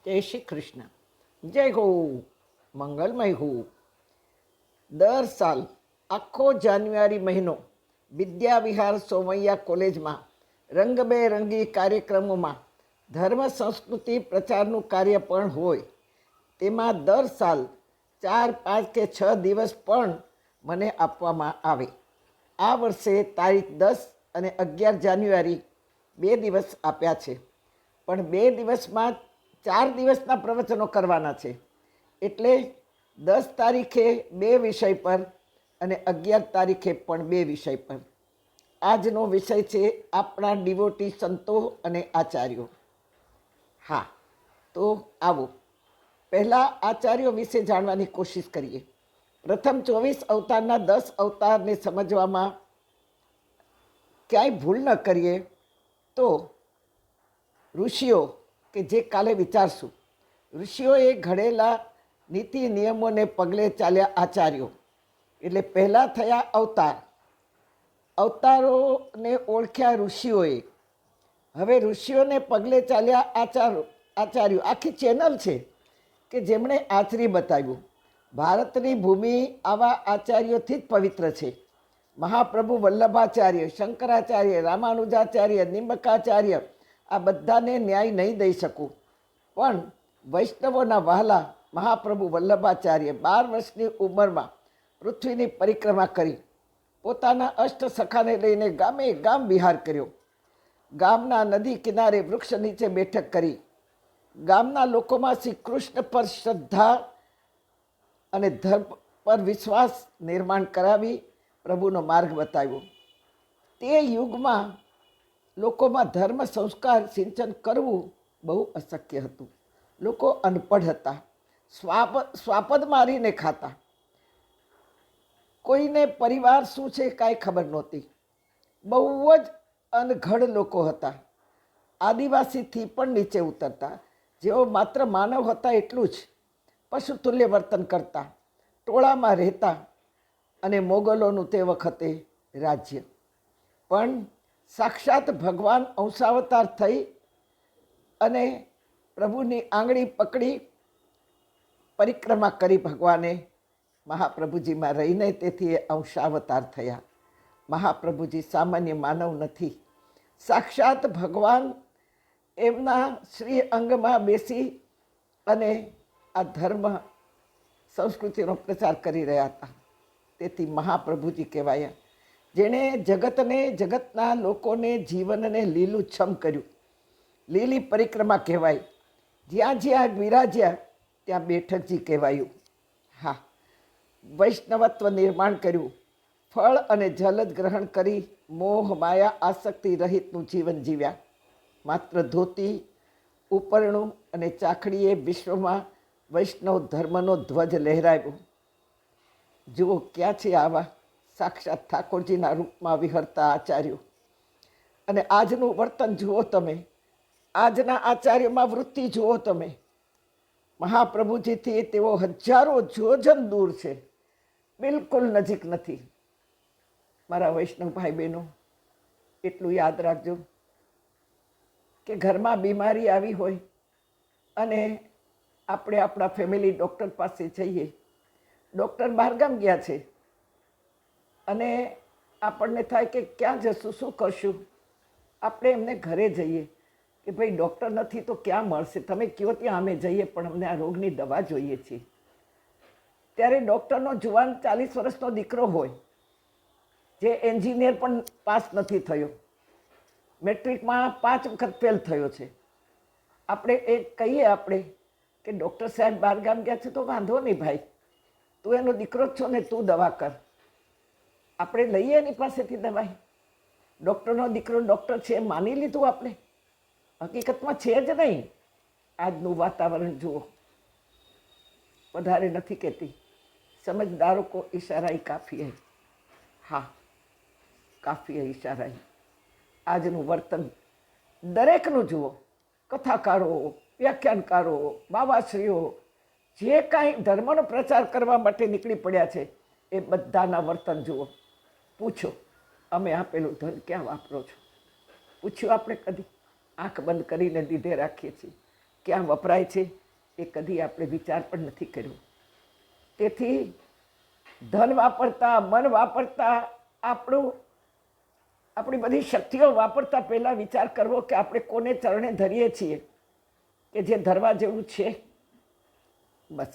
જય શ્રી કૃષ્ણ. જય હો, મંગલમય હો. દર સાલ આખો જાન્યુઆરી મહિનો વિદ્યા વિહાર સોમૈયા કોલેજમાં રંગબેરંગી કાર્યક્રમોમાં ધર્મ સંસ્કૃતિ પ્રચારનું કાર્ય પણ હોય. તેમાં દર સાલ 4, 5 કે 6 દિવસ પણ મને આપવામાં આવે. આ વર્ષે તારીખ 10 અને 11 જાન્યુઆરી 2 દિવસ આપ્યા છે, પણ 2 દિવસમાં 4 દિવસના પ્રવચનો કરવાના છે. એટલે 10 તારીખે 2 વિષય પર અને 11 તારીખે પણ 2 વિષય પર. આજનો વિષય છે આપણા ડિવોટી સંતો અને આચાર્યો. હા, તો આવો પહેલાં આચાર્યો વિશે જાણવાની કોશિશ કરીએ. પ્રથમ 24 અવતારના 10 અવતારને સમજવામાં ક્યાંય ભૂલ ન કરીએ તો ઋષિઓ, કે જે કાલે વિચારશું, ઋષિઓએ ઘડેલા નીતિ નિયમોને પગલે ચાલ્યા આચાર્યો. એટલે પહેલાં થયા અવતાર. અવતારોને ઓળખ્યા ઋષિઓએ. હવે ઋષિઓને પગલે ચાલ્યા આચાર્યો. આખી ચેનલ છે કે જેમણે આચરી બતાવ્યું. ભારતની ભૂમિ આવા આચાર્યોથી જ પવિત્ર છે. મહાપ્રભુ વલ્લભાચાર્ય, શંકરાચાર્ય, રામાનુજાચાર્ય, નિમ્બકાચાર્ય, આ બધાને ન્યાય નહીં દઈ શકું, પણ વૈષ્ણવોના વહાલા મહાપ્રભુ વલ્લભાચાર્ય 12 વર્ષની ઉંમરમાં પૃથ્વીની પરિક્રમા કરી પોતાના અષ્ટ સખાને લઈને ગામે ગામ વિહાર કર્યો. ગામના નદી કિનારે વૃક્ષ નીચે બેઠક કરી ગામના લોકોમાં શ્રી કૃષ્ણ પર શ્રદ્ધા અને ધર્મ પર વિશ્વાસ નિર્માણ કરાવી પ્રભુનો માર્ગ બતાવ્યો. તે યુગમાં લોકોમાં ધર્મ સંસ્કાર સિંચન કરવું બહુ અશક્ય હતું. લોકો અનપઢ હતા, સ્વાપદ મારીને ખાતા. કોઈને પરિવાર શું છે કાંઈ ખબર નહોતી. બહુ જ અનઘડ લોકો હતા. આદિવાસીથી પણ નીચે ઉતરતા, જેઓ માત્ર માનવ હતા એટલું જ, પશુતુલ્ય વર્તન કરતા, ટોળામાં રહેતા અને મોગલોનું તે વખતે રાજ્ય. પણ સાક્ષાત ભગવાન અંશાવતાર થઈ અને પ્રભુની આંગળી પકડી પરિક્રમા કરી ભગવાને મહાપ્રભુજીમાં રહીને, તેથી એ અંશાવતાર થયા. મહાપ્રભુજી સામાન્ય માનવ નથી, સાક્ષાત ભગવાન એમના શ્રી અંગમાં બેસી અને આ ધર્મ સંસ્કૃતિનો પ્રચાર કરી રહ્યા હતા. તેથી મહાપ્રભુજી કહેવાયા, જેણે જગતને, જગતના લોકોને, જીવનને લીલુંછમ કર્યું. લીલી પરિક્રમા કહેવાય. જ્યાં જ્યાં વિરાજ્યા ત્યાં બેઠકજી કહેવાયું. હા, વૈષ્ણવત્વ નિર્માણ કર્યું. ફળ અને જલ જ ગ્રહણ કરી મોહ માયા આસક્તિ રહિતનું જીવન જીવ્યા. માત્ર ધોતી, ઉપરણું અને ચાખડીએ વિશ્વમાં વૈષ્ણવ ધર્મનો ધ્વજ લહેરાવ્યો. જુઓ ક્યાં છે આવા સાક્ષાત ઠાકોરજીના રૂપમાં વિહરતા આચાર્યો. અને આજનું વર્તન જુઓ તમે, આજના આચાર્યોમાં વૃત્તિ જુઓ તમે. મહાપ્રભુજીથી તેઓ હજારો જોજન દૂર છે, બિલકુલ નજીક નથી. મારા વૈષ્ણવ ભાઈ બહેનો, એટલું યાદ રાખજો કે ઘરમાં બીમારી આવી હોય અને આપણે આપણા ફેમિલી ડૉક્ટર પાસે જઈએ. ડૉક્ટર બહારગામ ગયા છે અને આપણને થાય કે ક્યાં જશું, શું કરશું. આપણે એમને ઘરે જઈએ કે ભાઈ ડૉક્ટર નથી તો ક્યાં મળશે, તમે કહો ત્યાં અમે જઈએ, પણ અમને આ રોગની દવા જોઈએ છે. ત્યારે ડૉક્ટરનો જુવાન 40 વર્ષનો દીકરો હોય, જે એન્જિનિયર પણ પાસ નથી થયો, મેટ્રિકમાં 5 વખત ફેલ થયો છે. આપણે એ કહીએ આપણે કે ડૉક્ટર સાહેબ બહારગામ ગયા છે તો વાંધો નહીં ભાઈ, તું એનો દીકરો જ છો ને, તું દવા કર. આપણે લઈએ એની પાસેથી દવાઈ. ડૉક્ટરનો દીકરો ડૉક્ટર છે એમ માની લીધું આપણે. હકીકતમાં છે જ નહીં. આજનું વાતાવરણ જુઓ. વધારે નથી કહેતી, સમજદારો કો ઇશારા કાફી હૈ. હા, કાફી હૈ ઇશારા. આજનું વર્તન દરેકનું જુઓ. કથાકારો, વ્યાખ્યાનકારો, બાવાશ્રીઓ, જે કાંઈ ધર્મનો પ્રચાર કરવા માટે નીકળી પડ્યા છે, એ બધાના વર્તન જુઓ. પૂછો, અમે આપેલું ધન ક્યાં વાપરો છો? પૂછ્યું આપણે કદી? આંખ બંધ કરીને દીધે રાખીએ છીએ. ક્યાં વપરાય છે એ કદી આપણે વિચાર પણ નથી કર્યો. તેથી ધન વાપરતા, મન વાપરતા, આપણી બધી શક્તિઓ વાપરતા પહેલાં વિચાર કરવો કે આપણે કોને ચરણે ધરીએ છીએ, કે જે ધરવા જેવું છે. બસ.